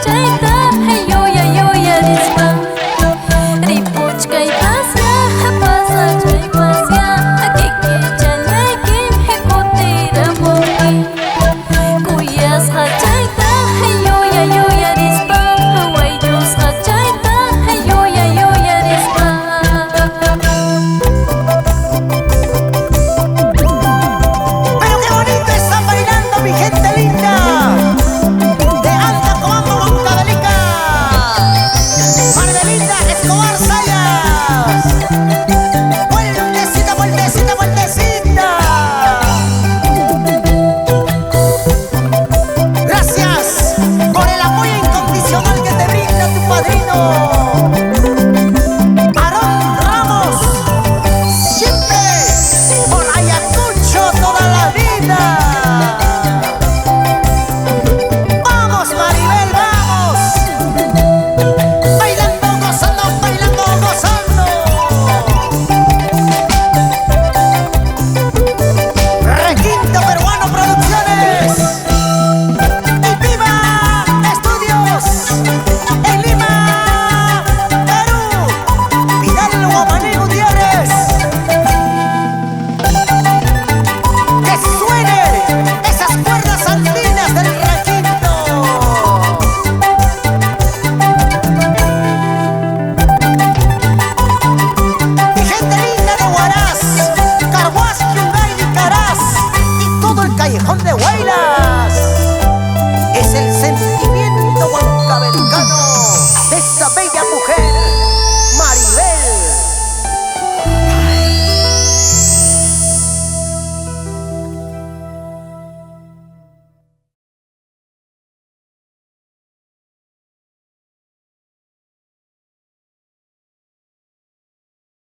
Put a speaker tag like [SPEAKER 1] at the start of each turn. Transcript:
[SPEAKER 1] chayta yoya yoya rispa ripuchkay pasya pasa chay pasya kiki chañaykim hekutiramunki kuyasqa chayta yoya yoya rispa wayllusqa chayta yoya yoya rispa.
[SPEAKER 2] Pero qué bonito están bailando mi gente linda de Alta Comando Huancavelica, Margarita Escobar Sayas. Vueltecita, vueltecita, vueltecita. Gracias por el apoyo incondicional que te brinda tu padrino Aarón Ramos, siempre por Ayacucho toda la vida. Vamos Maribel, vamos, bailando, gozando, bailando, gozando. Requinto Peruano Producciones y Viva Estudios en Lima, Perú. Vidal Guamaní Gutiérrez. Que suene esas cuerdas andinas del requinto. Mi gente linda de Huaraz, Carhuaz, Yungay y Caraz y todo el callejón de Huaraz.